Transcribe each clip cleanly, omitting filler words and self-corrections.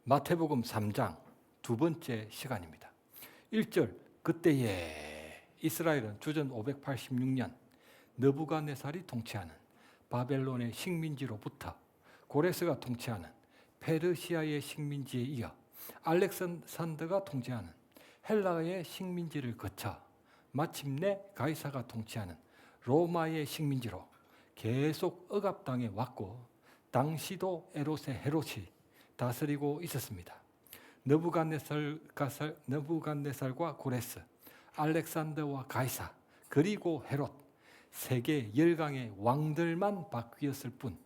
마태복음 3장 두 번째 시간입니다. 1절 그때에 이스라엘은 주전 586년 느부갓네살이 통치하는 바벨론의 식민지로부터 고레스가 통치하는 페르시아의 식민지에 이어 알렉산더가 통치하는 헬라의 식민지를 거쳐 마침내 가이사가 통치하는 로마의 식민지로 계속 억압당해 왔고, 당시도 에롯의 헤롯이 다스리고 있었습니다. 느부갓네살과 고레스, 알렉산더와 가이사, 그리고 헤롯, 세계 열강의 왕들만 바뀌었을 뿐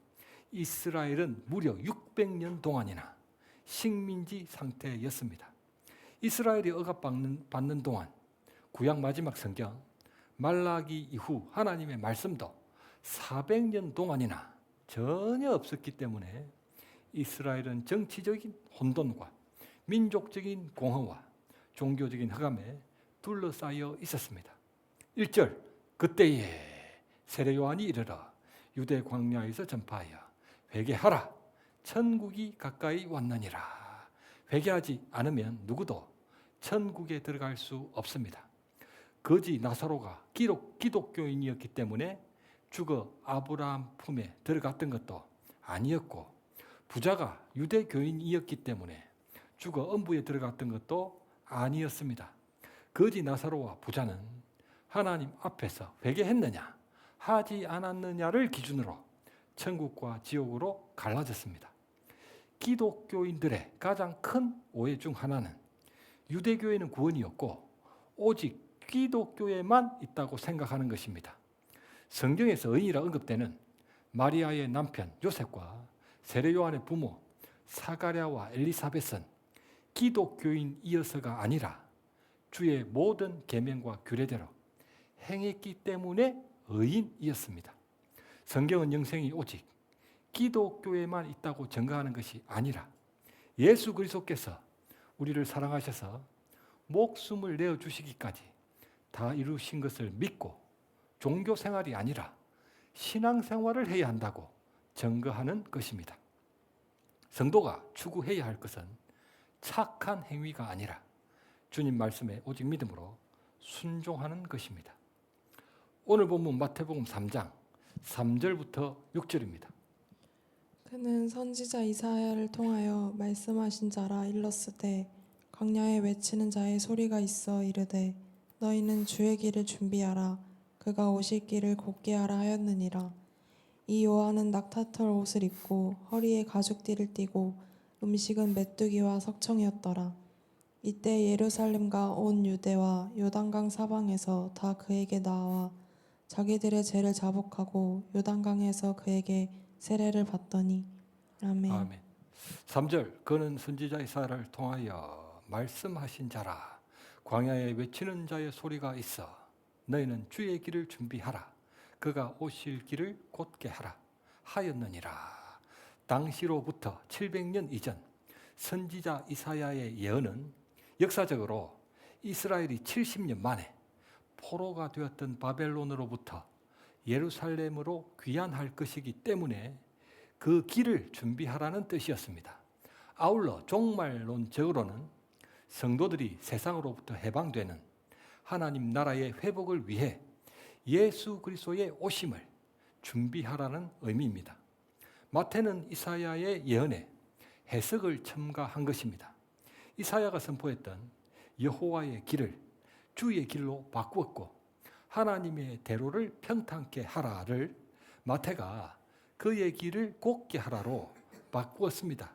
이스라엘은 무려 600년 동안이나 식민지 상태였습니다. 이스라엘이 억압받는 동안 구약 마지막 성경 말라기 이후 하나님의 말씀도 400년 동안이나 전혀 없었기 때문에 이스라엘은 정치적인 혼돈과 민족적인 공허와 종교적인 흑암에 둘러싸여 있었습니다. 1절 그때에 세례 요한이 이르러 유대 광야에서 전파하여 회개하라, 천국이 가까이 왔느니라. 회개하지 않으면 누구도 천국에 들어갈 수 없습니다. 거지 나사로가 기독교인이었기 때문에 죽어 아브라함 품에 들어갔던 것도 아니었고, 부자가 유대교인이었기 때문에 죽어 엄부에 들어갔던 것도 아니었습니다. 거지 나사로와 부자는 하나님 앞에서 회개했느냐 하지 않았느냐를 기준으로 천국과 지옥으로 갈라졌습니다. 기독교인들의 가장 큰 오해 중 하나는 유대교회는 구원이었고 오직 기독교에만 있다고 생각하는 것입니다. 성경에서 의인이라 언급되는 마리아의 남편 요셉과 세례 요한의 부모 사가랴와 엘리사벳은 기독교인이어서가 아니라 주의 모든 계명과 규례대로 행했기 때문에 의인이었습니다. 성경은 영생이 오직 기독교에만 있다고 증거하는 것이 아니라 예수 그리스도께서 우리를 사랑하셔서 목숨을 내어주시기까지 다 이루신 것을 믿고 종교 생활이 아니라 신앙 생활을 해야 한다고 증거하는 것입니다. 성도가 추구해야 할 것은 착한 행위가 아니라 주님 말씀에 오직 믿음으로 순종하는 것입니다. 오늘 본문 마태복음 3장 3절부터 6절입니다. 그는 선지자 이사야를 통하여 말씀하신 자라 일렀으되 광야에 외치는 자의 소리가 있어 이르되 너희는 주의 길을 준비하라, 그가 오실 길을 곧게 하라 하였느니라. 이 요한은 낙타털 옷을 입고 허리에 가죽띠를 띠고 음식은 메뚜기와 석청이었더라. 이때 예루살렘과 온 유대와 요단강 사방에서 다 그에게 나와 자기들의 죄를 자복하고 요단강에서 그에게 세례를 받더니. 아멘. 아멘. 3절 그는 선지자 이사야를 통하여 말씀하신 자라, 광야에 외치는 자의 소리가 있어 너희는 주의 길을 준비하라, 그가 오실 길을 곧게 하라 하였느니라. 당시로부터 700년 이전 선지자 이사야의 예언은 역사적으로 이스라엘이 70년 만에 포로가 되었던 바벨론으로부터 예루살렘으로 귀환할 것이기 때문에 그 길을 준비하라는 뜻이었습니다. 아울러 종말론적으로는 성도들이 세상으로부터 해방되는 하나님 나라의 회복을 위해 예수 그리스도의 오심을 준비하라는 의미입니다. 마태는 이사야의 예언에 해석을 첨가한 것입니다. 이사야가 선포했던 여호와의 길을 주의 길로 바꾸었고 하나님의 대로를 평탄케 하라를 마태가 그의 길을 곧게 하라로 바꾸었습니다.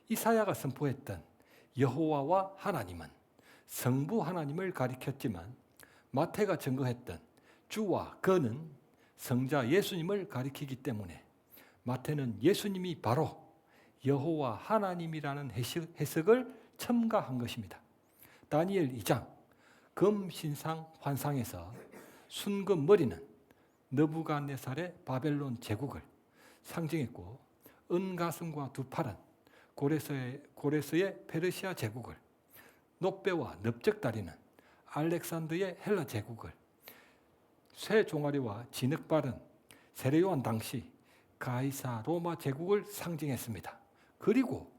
이사야가 선포했던 여호와와 하나님은 성부 하나님을 가리켰지만 마태가 증거했던 주와 그는 성자 예수님을 가리키기 때문에 마태는 예수님이 바로 여호와 하나님이라는 해석을 첨가한 것입니다. 다니엘 2장 금신상 환상에서 순금 머리는 느부갓네살의 바벨론 제국을 상징했고 은가슴과 두 팔은 고레스의 페르시아 제국을, 노뼈와 넓적다리는 알렉산더의 헬라 제국을, 쇠 종아리와 진흙발은 세례요한 당시 가이사 로마 제국을 상징했습니다. 그리고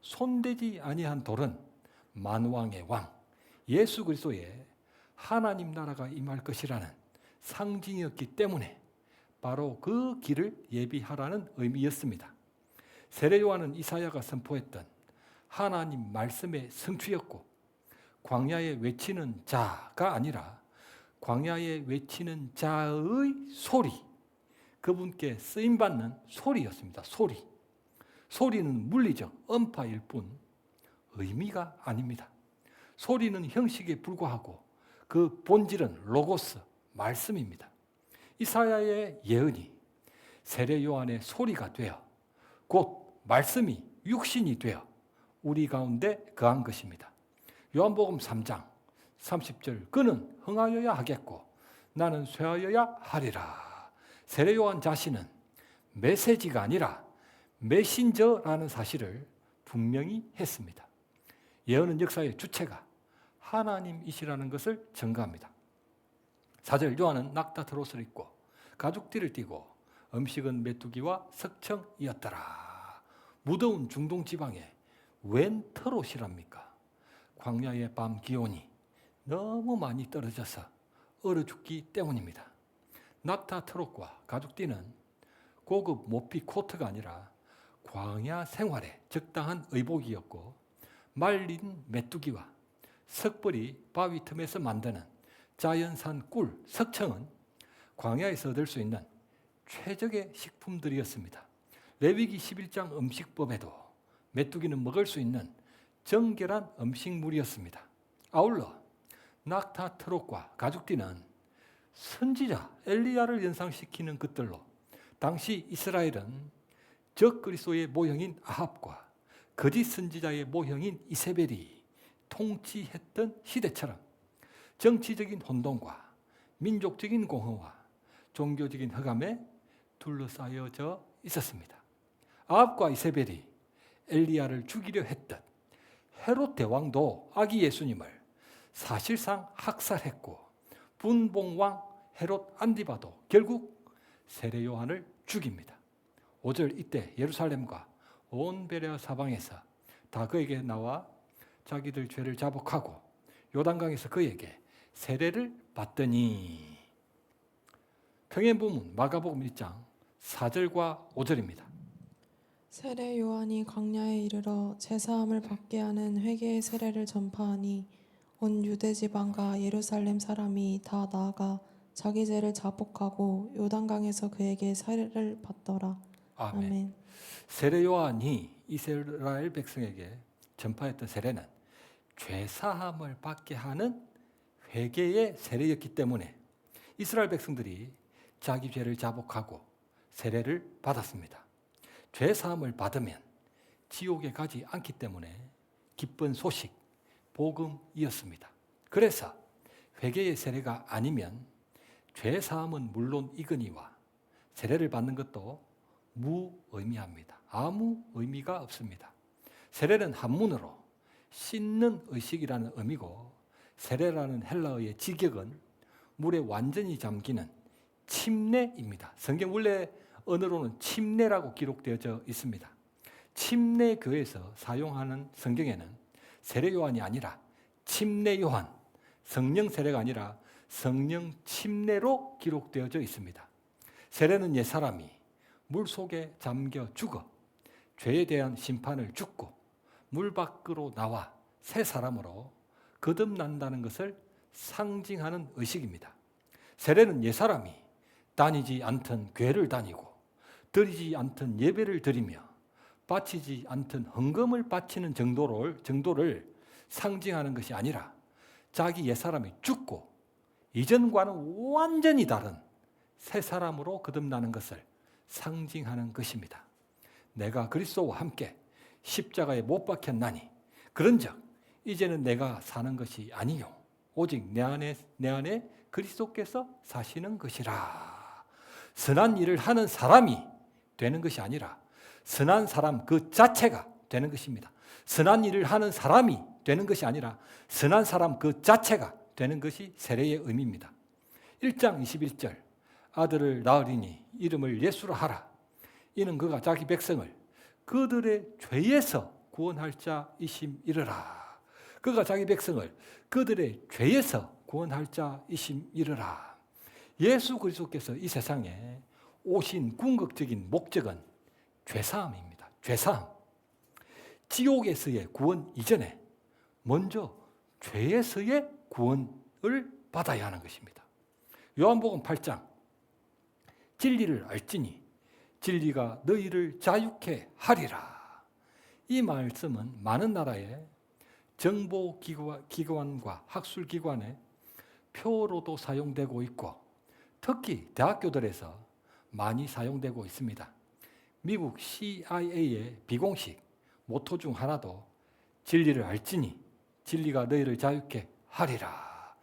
손대지 아니한 돌은 만왕의 왕 예수 그리스도의 하나님 나라가 임할 것이라는 상징이었기 때문에 바로 그 길을 예비하라는 의미였습니다. 세례 요한은 이사야가 선포했던 하나님 말씀의 성취였고 광야에 외치는 자가 아니라 광야에 외치는 자의 소리, 그분께 쓰임받는 소리였습니다. 소리는 물리적 음파일 뿐 의미가 아닙니다. 소리는 형식에 불과하고 그 본질은 로고스, 말씀입니다. 이사야의 예언이 세례 요한의 소리가 되어 곧 말씀이 육신이 되어 우리 가운데 거한 것입니다. 요한복음 3장 30절 그는 흥하여야 하겠고 나는 쇠하여야 하리라. 세례 요한 자신은 메시지가 아니라 메신저라는 사실을 분명히 했습니다. 예언은 역사의 주체가 하나님이시라는 것을 증거합니다. 4절 요한은 낙타 트롯을 입고 가죽띠를 띠고 음식은 메뚜기와 석청이었더라. 무더운 중동 지방에 웬 트롯이랍니까? 광야의 밤 기온이 너무 많이 떨어져서 얼어 죽기 때문입니다. 낙타 트롯과 가죽띠는 고급 모피 코트가 아니라 광야 생활에 적당한 의복이었고 말린 메뚜기와 석벌이 바위 틈에서 만드는 자연산 꿀, 석청은 광야에서 얻을 수 있는 최적의 식품들이었습니다. 레위기 11장 음식법에도 메뚜기는 먹을 수 있는 정결한 음식물이었습니다. 아울러 낙타 트롯과 가죽띠는 선지자 엘리야를 연상시키는 것들로 당시 이스라엘은 적그리스도의 모형인 아합과 거짓 선지자의 모형인 이세벨이 통치했던 시대처럼 정치적인 혼돈과 민족적인 공허와 종교적인 흑암에 둘러싸여져 있었습니다. 아합과 이세벨이 엘리야를 죽이려 했던 헤롯 대왕도 아기 예수님을 사실상 학살했고 분봉왕 헤롯 안디바도 결국 세례 요한을 죽입니다. 5절 이때 예루살렘과 온 베레아 사방에서 다 그에게 나와 자기들 죄를 자복하고 요단강에서 그에게 세례를 받더니 평행부문 마가복음 1장 4절과 5절입니다. 세례 요한이 광야에 이르러 제사함을 받게 하는 회개의 세례를 전파하니 온 유대 지방과 예루살렘 사람이 다 나아가 자기 죄를 자복하고 요단강에서 그에게 세례를 받더라. 아멘. 세례 요한이 이스라엘 백성에게 전파했던 세례는 죄사함을 받게 하는 회개의 세례였기 때문에 이스라엘 백성들이 자기 죄를 자복하고 세례를 받았습니다. 죄사함을 받으면 지옥에 가지 않기 때문에 기쁜 소식, 복음이었습니다. 그래서 회개의 세례가 아니면 죄사함은 물론 이거니와 세례를 받는 것도 무의미합니다. 아무 의미가 없습니다. 세례는 한문으로 씻는 의식이라는 의미고 세례라는 헬라어의 직역은 물에 완전히 잠기는 침례입니다. 성경 원래 언어로는 침례라고 기록되어져 있습니다. 침례 교회에서 사용하는 성경에는 세례 요한이 아니라 침례 요한, 성령 세례가 아니라 성령 침례로 기록되어져 있습니다. 세례는 옛사람이 물 속에 잠겨 죽어 죄에 대한 심판을 죽고 물 밖으로 나와 새 사람으로 거듭난다는 것을 상징하는 의식입니다. 세례는 옛사람이 다니지 않던 교회를 다니고 드리지 않던 예배를 드리며 바치지 않던 헌금을 바치는 정도를 상징하는 것이 아니라 자기 옛사람이 죽고 이전과는 완전히 다른 새 사람으로 거듭나는 것을 상징하는 것입니다. 내가 그리스도와 함께 십자가에 못 박혔나니 그런즉 이제는 내가 사는 것이 아니요 오직 내 안에 그리스도께서 사시는 것이라. 선한 일을 하는 사람이 되는 것이 아니라 선한 사람 그 자체가 되는 것입니다. 선한 일을 하는 사람이 되는 것이 아니라 선한 사람 그 자체가 되는 것이 세례의 의미입니다. 1장 21절 아들을 낳으리니 이름을 예수라 하라. 이는 그가 자기 백성을 그들의 죄에서 구원할 자이심이르라. 그가 자기 백성을 그들의 죄에서 구원할 자이심이르라. 예수 그리스도께서 이 세상에 오신 궁극적인 목적은 죄사함입니다. 죄사함. 지옥에서의 구원 이전에 먼저 죄에서의 구원을 받아야 하는 것입니다. 요한복음 8장 진리를 알지니 진리가 너희를 자유케 하리라. 이 말씀은 많은 나라의 정보기관과 학술기관의 표로도 사용되고 있고 특히 대학교들에서 많이 사용되고 있습니다. 미국 CIA의 비공식 모토 중 하나도 진리를 알지니 진리가 너희를 자유케 하리라.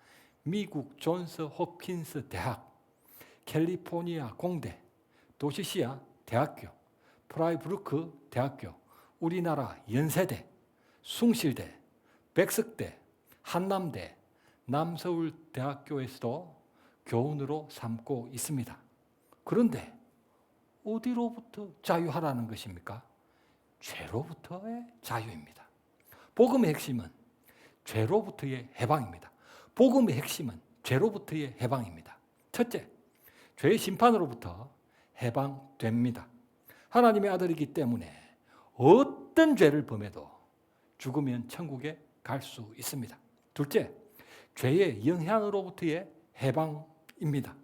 미국 존스 홉킨스 대학, 캘리포니아 공대, 도시시아 대학교, 프라이브루크 대학교, 우리나라 연세대, 숭실대, 백석대, 한남대, 남서울대학교에서도 교훈으로 삼고 있습니다. 그런데 어디로부터 자유하라는 것입니까? 죄로부터의 자유입니다. 복음의 핵심은 죄로부터의 해방입니다. 복음의 핵심은 죄로부터의 해방입니다. 첫째, 죄의 심판으로부터 해방됩니다. 하나님의 아들이기 때문에 어떤 죄를 범해도 죽으면 천국에 갈 수 있습니다. 둘째, 죄의 영향으로부터의 해방입니다.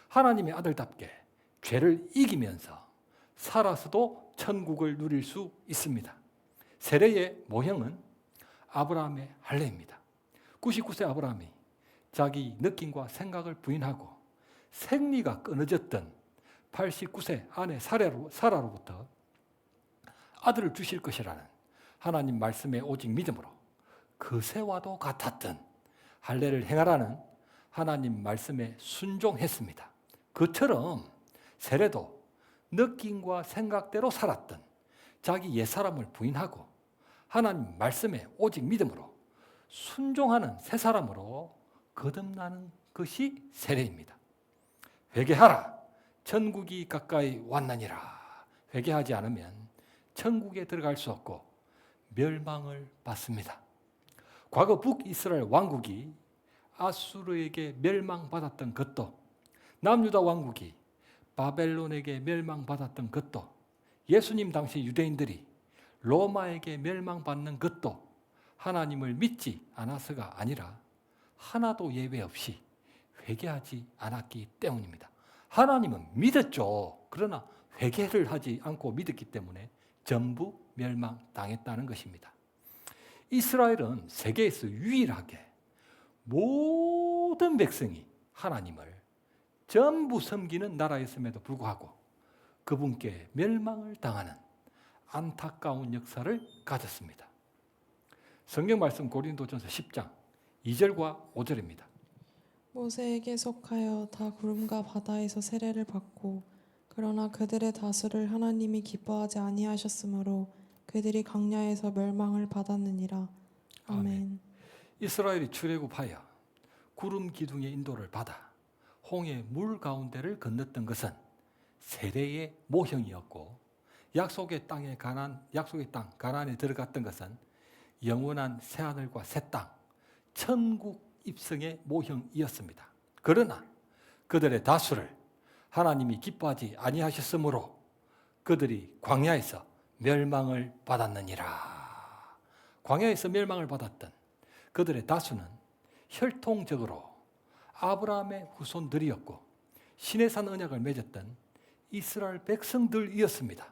하나님의 아들답게 죄를 이기면서 살아서도 천국을 누릴 수 있습니다. 세례의 모형은 아브라함의 할례입니다. 99세 아브라함이 자기 느낌과 생각을 부인하고 생리가 끊어졌던 89세 아내 사라로부터 아들을 주실 것이라는 하나님 말씀에 오직 믿음으로 그새와도 같았던 할례를 행하라는 하나님 말씀에 순종했습니다. 그처럼 세례도 느낌과 생각대로 살았던 자기 옛사람을 부인하고 하나님 말씀에 오직 믿음으로 순종하는 새 사람으로 거듭나는 것이 세례입니다. 회개하라. 천국이 가까이 왔나니라. 회개하지 않으면 천국에 들어갈 수 없고 멸망을 받습니다. 과거 북이스라엘 왕국이 아수르에게 멸망받았던 것도, 남유다 왕국이 바벨론에게 멸망받았던 것도, 예수님 당시 유대인들이 로마에게 멸망받는 것도 하나님을 믿지 않아서가 아니라 하나도 예외 없이 회개하지 않았기 때문입니다. 하나님은 믿었죠. 그러나 회개를 하지 않고 믿었기 때문에 전부 멸망당했다는 것입니다. 이스라엘은 세계에서 유일하게 모든 백성이 하나님을 전부 섬기는 나라였음에도 불구하고 그분께 멸망을 당하는 안타까운 역사를 가졌습니다. 성경 말씀 고린도전서 10장 2절과 5절입니다. 모세에게 속하여 다 구름과 바다에서 세례를 받고 그러나 그들의 다수를 하나님이 기뻐하지 아니하셨으므로 그들이 광야에서 멸망을 받았느니라. 아멘. 이스라엘이 출애굽하여 구름 기둥의 인도를 받아 홍해 물 가운데를 건넜던 것은 세례의 모형이었고 약속의 땅 가나안에 들어갔던 것은 영원한 새 하늘과 새 땅, 천국 입성의 모형이었습니다. 그러나 그들의 다수를 하나님이 기뻐하지 아니하셨으므로 그들이 광야에서 멸망을 받았느니라. 광야에서 멸망을 받았던 그들의 다수는 혈통적으로 아브라함의 후손들이었고 시내산 언약을 맺었던 이스라엘 백성들이었습니다.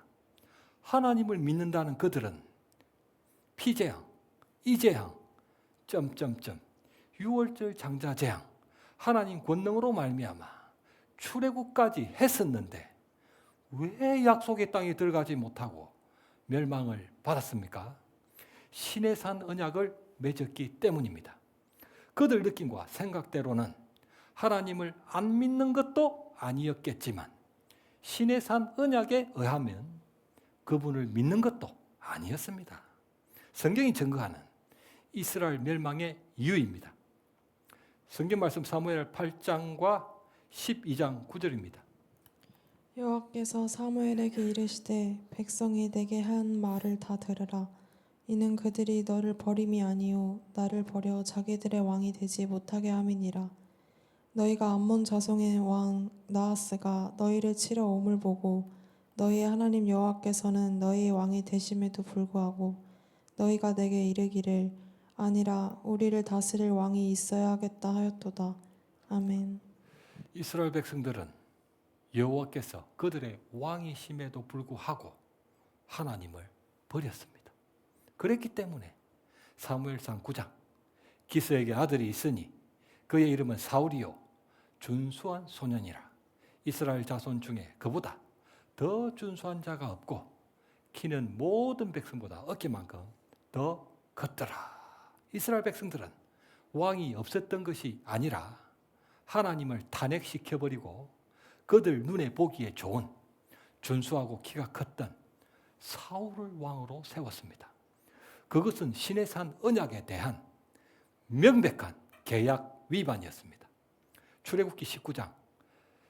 하나님을 믿는다는 그들은 피제양, 이제양, 유월절 장자제양, 하나님 권능으로 말미암아 출애굽까지 했었는데 왜 약속의 땅에 들어가지 못하고 멸망을 받았습니까? 시내산 언약을 맺었기 때문입니다. 그들 느낌과 생각대로는 하나님을 안 믿는 것도 아니었겠지만 시내산 언약에 의하면 그분을 믿는 것도 아니었습니다. 성경이 증거하는 이스라엘 멸망의 이유입니다. 성경 말씀 사무엘 8장과 12장 9절입니다. 여호와께서 사무엘에게 이르시되 백성이 내게 한 말을 다 들으라. 이는 그들이 너를 버림이 아니요 나를 버려 자기들의 왕이 되지 못하게 함이니라. 너희가 암몬 자손의 왕 나하스가 너희를 치러 옴을 보고 너희의 하나님 여호와께서는 너희의 왕이 되심에도 불구하고 너희가 내게 이르기를 아니라 우리를 다스릴 왕이 있어야 하겠다 하였도다. 아멘. 이스라엘 백성들은 여호와께서 그들의 왕이심에도 불구하고 하나님을 버렸습니다. 그랬기 때문에 사무엘상 9장 기스에게 아들이 있으니 그의 이름은 사울이요 준수한 소년이라. 이스라엘 자손 중에 그보다 더 준수한 자가 없고 키는 모든 백성보다 어깨만큼 더 컸더라. 이스라엘 백성들은 왕이 없었던 것이 아니라 하나님을 탄핵시켜버리고 그들 눈에 보기에 좋은 준수하고 키가 컸던 사울을 왕으로 세웠습니다. 그것은 신의 산 언약에 대한 명백한 계약 위반이었습니다. 출애굽기 19장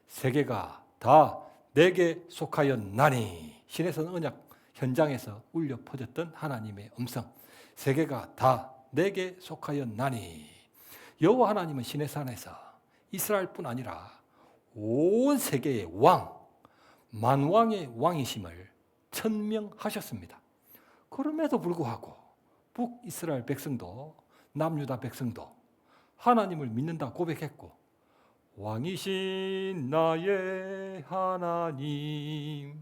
세계가 다 내게 속하였나니 신의 산 언약 현장에서 울려 퍼졌던 하나님의 음성 세계가 다 내게 속하였나니 여호와 하나님은 신의 산에서 이스라엘뿐 아니라 온 세계의 왕 만왕의 왕이심을 천명하셨습니다. 그럼에도 불구하고 북이스라엘 백성도 남유다 백성도 하나님을 믿는다 고백했고 왕이신 나의 하나님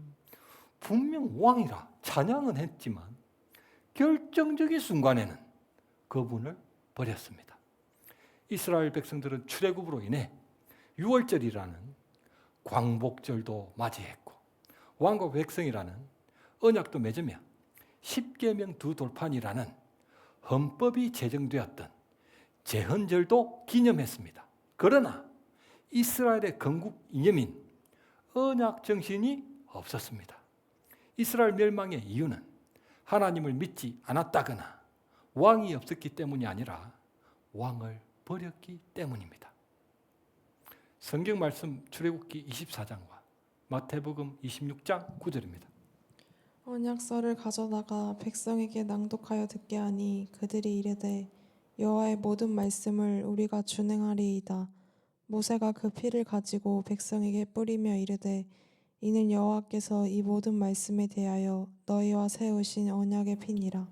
분명 왕이라 찬양은 했지만 결정적인 순간에는 그분을 버렸습니다. 이스라엘 백성들은 출애굽으로 인해 유월절이라는 광복절도 맞이했고 왕과 백성이라는 언약도 맺으며 십계명 두 돌판이라는 헌법이 제정되었던 제헌절도 기념했습니다. 그러나 이스라엘의 건국 이념인 언약 정신이 없었습니다. 이스라엘 멸망의 이유는 하나님을 믿지 않았다거나 왕이 없었기 때문이 아니라 왕을 버렸기 때문입니다. 성경 말씀 출애굽기 24장과 마태복음 26장 9절입니다. 언약서를 가져다가 백성에게 낭독하여 듣게 하니 그들이 이르되 여호와의 모든 말씀을 우리가 준행하리이다. 모세가 그 피를 가지고 백성에게 뿌리며 이르되 이는 여호와께서 이 모든 말씀에 대하여 너희와 세우신 언약의 피니라.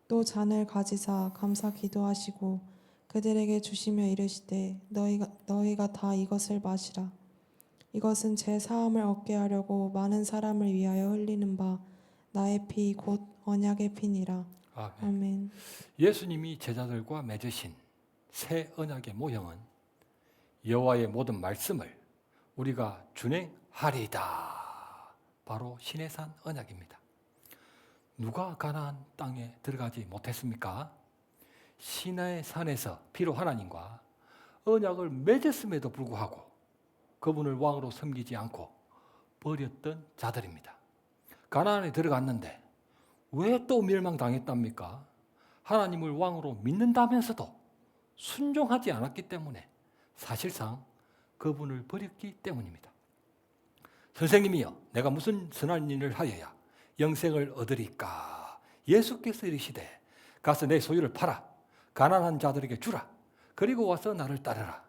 또 잔을 가지사 감사 기도하시고 그들에게 주시며 이르시되 너희가 다 이것을 마시라. 이것은 제 사함을 얻게 하려고 많은 사람을 위하여 흘리는 바 나의 피 곧 언약의 피니라. 아멘. 아멘. 예수님이 제자들과 맺으신 새 언약의 모형은 여호와의 모든 말씀을 우리가 준행하리이다. 바로 신의 산 언약입니다. 누가 가나안 땅에 들어가지 못했습니까? 시나의 산에서 피로 하나님과 언약을 맺었음에도 불구하고 그분을 왕으로 섬기지 않고 버렸던 자들입니다. 가나안에 들어갔는데 왜 또 멸망당했답니까? 하나님을 왕으로 믿는다면서도 순종하지 않았기 때문에 사실상 그분을 버렸기 때문입니다. 선생님이여 내가 무슨 선한 일을 하여야 영생을 얻으리까? 예수께서 이르시되 가서 내 소유를 팔아 가난한 자들에게 주라. 그리고 와서 나를 따르라.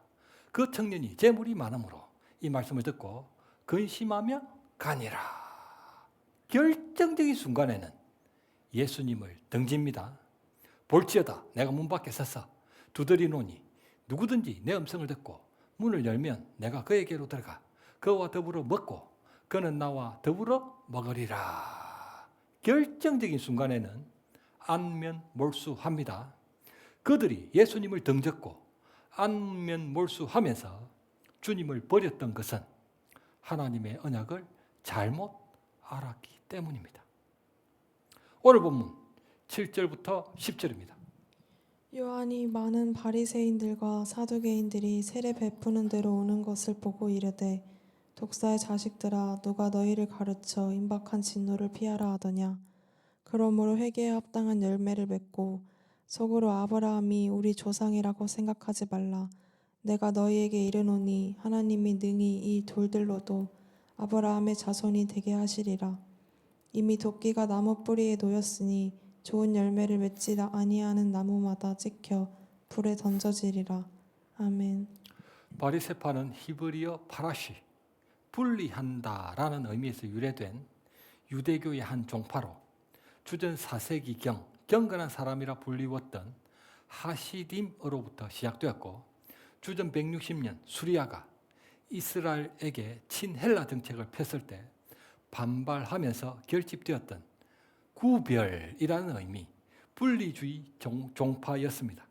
그 청년이 재물이 많으므로 이 말씀을 듣고 근심하며 가니라. 결정적인 순간에는 예수님을 등집니다. 볼지어다 내가 문 밖에 서서 두드리노니 누구든지 내 음성을 듣고 문을 열면 내가 그에게로 들어가 그와 더불어 먹고 그는 나와 더불어 먹으리라. 결정적인 순간에는 안면몰수합니다. 그들이 예수님을 등졌고 안면몰수하면서 주님을 버렸던 것은 하나님의 언약을 잘못 알았기 때문입니다. 오늘 본문 7절부터 10절입니다. 요한이 많은 바리새인들과 사두개인들이 세례 베푸는 대로 오는 것을 보고 이르되 독사의 자식들아 누가 너희를 가르쳐 임박한 진노를 피하라 하더냐. 그러므로 회개에 합당한 열매를 맺고 속으로 아브라함이 우리 조상이라고 생각하지 말라. 내가 너희에게 이르노니 하나님이 능히 이 돌들로도 아브라함의 자손이 되게 하시리라. 이미 도끼가 나무 뿌리에 놓였으니 좋은 열매를 맺지 아니하는 나무마다 찍혀 불에 던져지리라. 아멘. 바리새파는 히브리어 파라시, 분리한다라는 의미에서 유래된 유대교의 한 종파로 주전 4세기경 경건한 사람이라 불리웠던 하시딤으로부터 시작되었고, 주전 160년 수리아가 이스라엘에게 친헬라 정책을 폈을 때 반발하면서 결집되었던 구별이라는 의미, 분리주의 종파였습니다.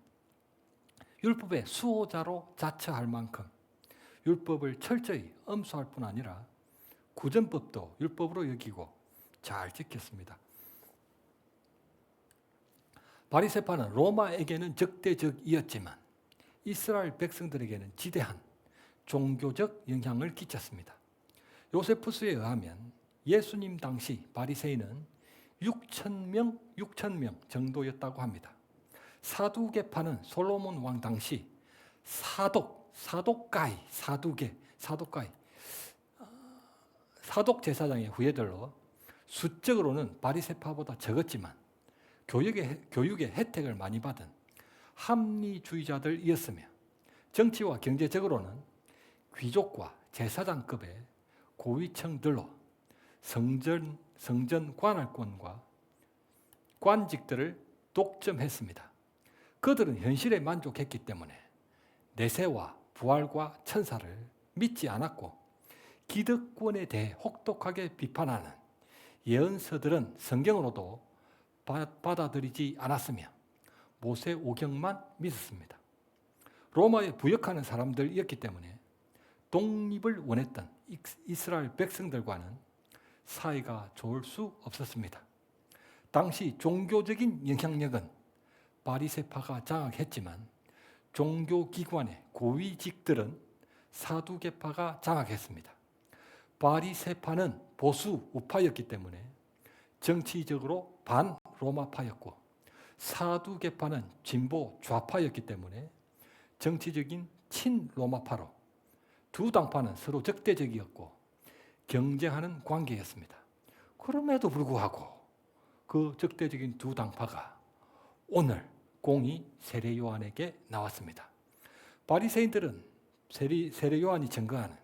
율법의 수호자로 자처할 만큼 율법을 철저히 엄수할 뿐 아니라 구전법도 율법으로 여기고 잘 지켰습니다. 바리새파는 로마에게는 적대적이었지만 이스라엘 백성들에게는 지대한 종교적 영향을 끼쳤습니다. 요세푸스에 의하면 예수님 당시 바리새인은 6,000명 정도였다고 합니다. 사두개파는 솔로몬 왕 당시 사독가이 사독 제사장의 후예들로 수적으로는 바리새파보다 적었지만 교육의 혜택을 많이 받은 합리주의자들이었으며, 정치와 경제적으로는 귀족과 제사장급의 고위층들로 성전 관할권과 관직들을 독점했습니다. 그들은 현실에 만족했기 때문에 내세와 부활과 천사를 믿지 않았고, 기득권에 대해 혹독하게 비판하는 예언서들은 성경으로도 받아들이지 않았으며 모세오경만 믿었습니다. 로마에 부역하는 사람들이었기 때문에 독립을 원했던 이스라엘 백성들과는 사이가 좋을 수 없었습니다. 당시 종교적인 영향력은 바리새파가 장악했지만 종교기관의 고위직들은 사두개파가 장악했습니다. 바리새파는 보수 우파였기 때문에 정치적으로 반로마파였고, 사두개파는 진보 좌파였기 때문에 정치적인 친로마파로 두 당파는 서로 적대적이었고 경쟁하는 관계였습니다. 그럼에도 불구하고 그 적대적인 두 당파가 오늘 공의 세례 요한에게 나왔습니다. 바리새인들은 세례 요한이 증거하는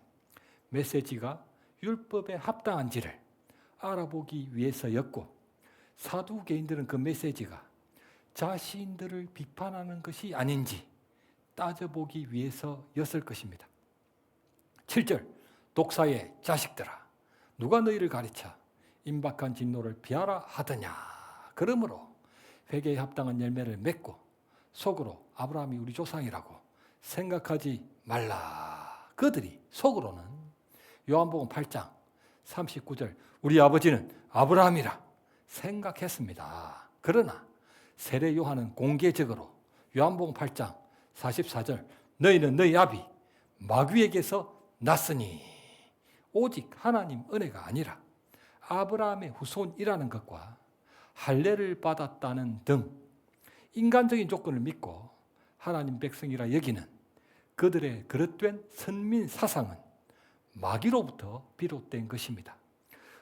메시지가 율법에 합당한지를 알아보기 위해서였고, 사두개인들은 그 메시지가 자신들을 비판하는 것이 아닌지 따져보기 위해서였을 것입니다. 7절, 독사의 자식들아, 누가 너희를 가르쳐 임박한 진노를 피하라 하더냐. 그러므로 회개에 합당한 열매를 맺고 속으로 아브라함이 우리 조상이라고 생각하지 말라. 그들이 속으로는 요한복음 8장 39절 우리 아버지는 아브라함이라 생각했습니다. 그러나 세례 요한은 공개적으로 요한복음 8장 44절 너희는 너희 아비 마귀에게서 났으니 오직 하나님 은혜가 아니라 아브라함의 후손이라는 것과 할례를 받았다는 등 인간적인 조건을 믿고 하나님 백성이라 여기는 그들의 그릇된 선민 사상은 마귀로부터 비롯된 것입니다.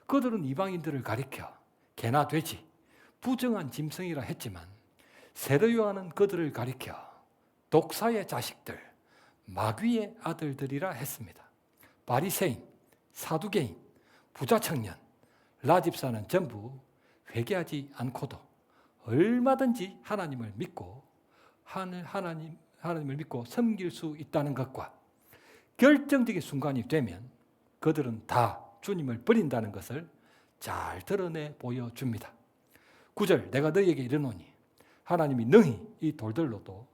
그들은 이방인들을 가리켜 개나 돼지, 부정한 짐승이라 했지만 세례 요한은 그들을 가리켜 독사의 자식들, 마귀의 아들들이라 했습니다. 바리새인, 사두개인, 부자 청년, 라집사는 전부 회개하지 않고도 얼마든지 하나님을 믿고 하나님을 믿고 섬길 수 있다는 것과 결정적인 순간이 되면 그들은 다 주님을 버린다는 것을 잘 드러내 보여줍니다. 9절 내가 너희에게 이르노니 하나님이 능히 이 돌들로도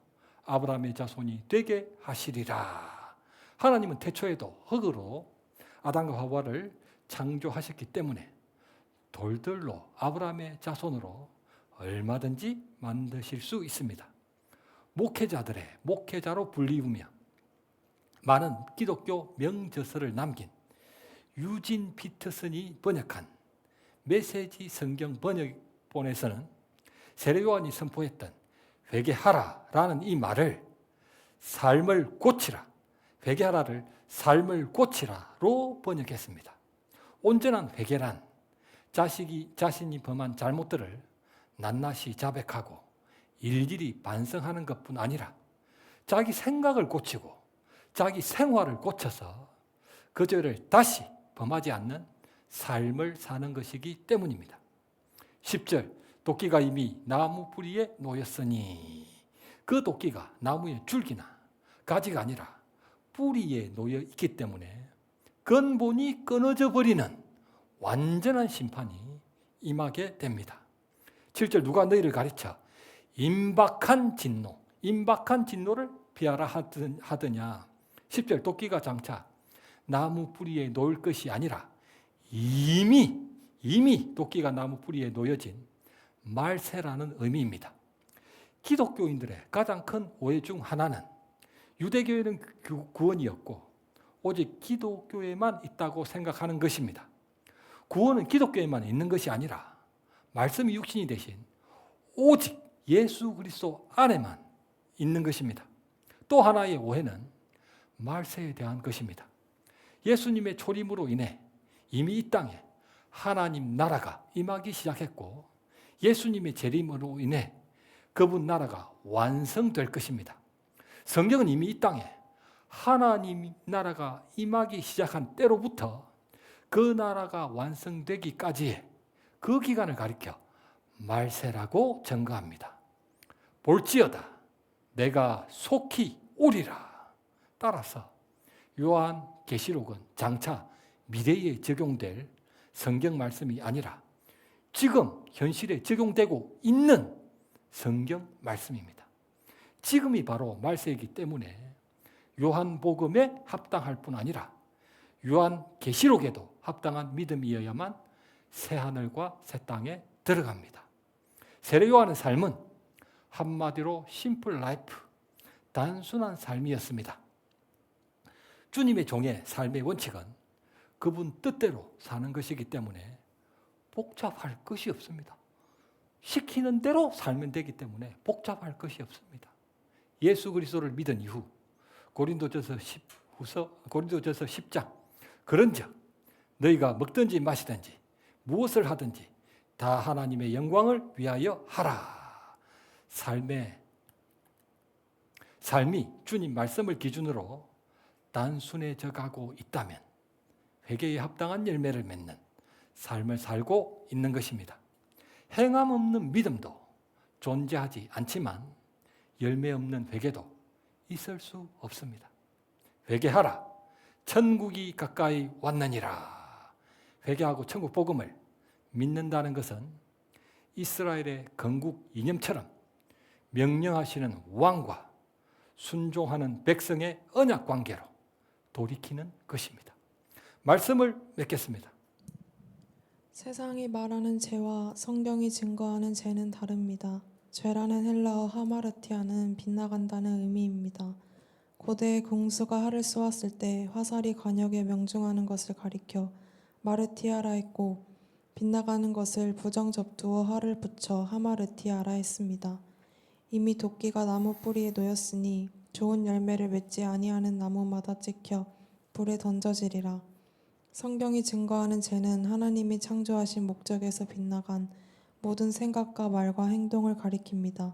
아브라함의 자손이 되게 하시리라. 하나님은 태초에도 흙으로 아담과 하와를 창조하셨기 때문에 돌들로 아브라함의 자손으로 얼마든지 만드실 수 있습니다. 목회자들의 목회자로 불리우며 많은 기독교 명저서를 남긴 유진 피터슨이 번역한 메시지 성경 번역본에서는 세례 요한이 선포했던 회개하라라는 이 말을 삶을 고치라, 회개하라를 삶을 고치라로 번역했습니다. 온전한 회개란 자신이 범한 잘못들을 낱낱이 자백하고 일일이 반성하는 것뿐 아니라 자기 생각을 고치고 자기 생활을 고쳐서 그 죄를 다시 범하지 않는 삶을 사는 것이기 때문입니다. 10절, 도끼가 이미 나무 뿌리에 놓였으니, 그 도끼가 나무의 줄기나 가지가 아니라 뿌리에 놓여 있기 때문에 근본이 끊어져 버리는 완전한 심판이 임하게 됩니다. 7절, 누가 너희를 가르쳐 임박한 진노를 피하라 하더냐. 10절, 도끼가 장차 나무 뿌리에 놓일 것이 아니라 이미 도끼가 나무 뿌리에 놓여진 말세라는 의미입니다. 기독교인들의 가장 큰 오해 중 하나는 유대교회는 구원이었고 오직 기독교에만 있다고 생각하는 것입니다. 구원은 기독교에만 있는 것이 아니라 말씀이 육신이 되신 오직 예수 그리스도 안에만 있는 것입니다. 또 하나의 오해는 말세에 대한 것입니다. 예수님의 초림으로 인해 이미 이 땅에 하나님 나라가 임하기 시작했고 예수님의 재림으로 인해 그분 나라가 완성될 것입니다. 성경은 이미 이 땅에 하나님 나라가 임하기 시작한 때로부터 그 나라가 완성되기까지의 그 기간을 가리켜 말세라고 증거합니다. 볼지어다 내가 속히 오리라. 따라서 요한계시록은 장차 미래에 적용될 성경 말씀이 아니라 지금 현실에 적용되고 있는 성경 말씀입니다. 지금이 바로 말세이기 때문에 요한복음에 합당할 뿐 아니라 요한계시록에도 합당한 믿음이어야만 새하늘과 새 땅에 들어갑니다. 세례 요한의 삶은 한마디로 심플 라이프, 단순한 삶이었습니다. 주님의 종의 삶의 원칙은 그분 뜻대로 사는 것이기 때문에 복잡할 것이 없습니다. 시키는 대로 살면 되기 때문에 복잡할 것이 없습니다. 예수 그리스도를 믿은 이후 고린도전서 10장 그런즉 너희가 먹든지 마시든지 무엇을 하든지 다 하나님의 영광을 위하여 하라. 삶이 주님 말씀을 기준으로 단순해져 가고 있다면 회개에 합당한 열매를 맺는 삶을 살고 있는 것입니다. 행함 없는 믿음도 존재하지 않지만 열매 없는 회개도 있을 수 없습니다. 회개하라. 천국이 가까이 왔느니라. 회개하고 천국 복음을 믿는다는 것은 이스라엘의 건국 이념처럼 명령하시는 왕과 순종하는 백성의 언약 관계로 돌이키는 것입니다. 말씀을 맺겠습니다. 세상이 말하는 죄와 성경이 증거하는 죄는 다릅니다. 죄라는 헬라어 하마르티아는 빗나간다는 의미입니다. 고대의 궁수가 활을 쏘았을 때 화살이 관역에 명중하는 것을 가리켜 마르티아라 했고 빗나가는 것을 부정접두어 활을 붙여 하마르티아라 했습니다. 이미 도끼가 나무 뿌리에 놓였으니 좋은 열매를 맺지 아니하는 나무마다 찍혀 불에 던져지리라. 성경이 증거하는 죄는 하나님이 창조하신 목적에서 빗나간 모든 생각과 말과 행동을 가리킵니다.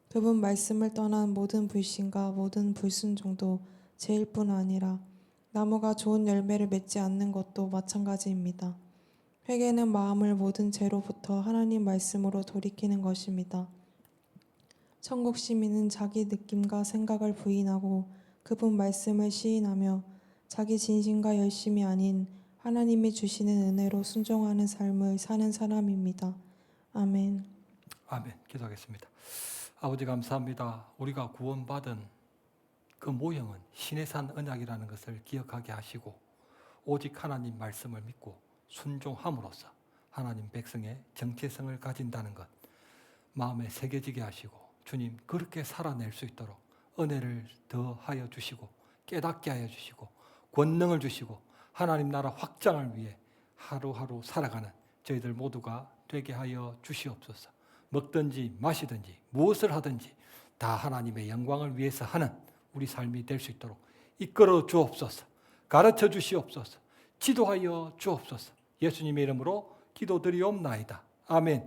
그분 말씀을 떠난 모든 불신과 모든 불순종도 죄일 뿐 아니라 나무가 좋은 열매를 맺지 않는 것도 마찬가지입니다. 회개는 마음을 모든 죄로부터 하나님 말씀으로 돌이키는 것입니다. 천국 시민은 자기 느낌과 생각을 부인하고 그분 말씀을 시인하며 자기 진심과 열심이 아닌 하나님이 주시는 은혜로 순종하는 삶을 사는 사람입니다. 아멘. 아멘. 기도하겠습니다. 아버지 감사합니다. 우리가 구원받은 그 모형은 신의 산 언약이라는 것을 기억하게 하시고 오직 하나님 말씀을 믿고 순종함으로써 하나님 백성의 정체성을 가진다는 것 마음에 새겨지게 하시고 주님 그렇게 살아낼 수 있도록 은혜를 더하여 주시고 깨닫게 하여 주시고 권능을 주시고 하나님 나라 확장을 위해 하루하루 살아가는 저희들 모두가 되게 하여 주시옵소서. 먹든지 마시든지 무엇을 하든지 다 하나님의 영광을 위해서 하는 우리 삶이 될 수 있도록 이끌어 주옵소서. 가르쳐 주시옵소서. 지도하여 주옵소서. 예수님의 이름으로 기도드리옵나이다. 아멘.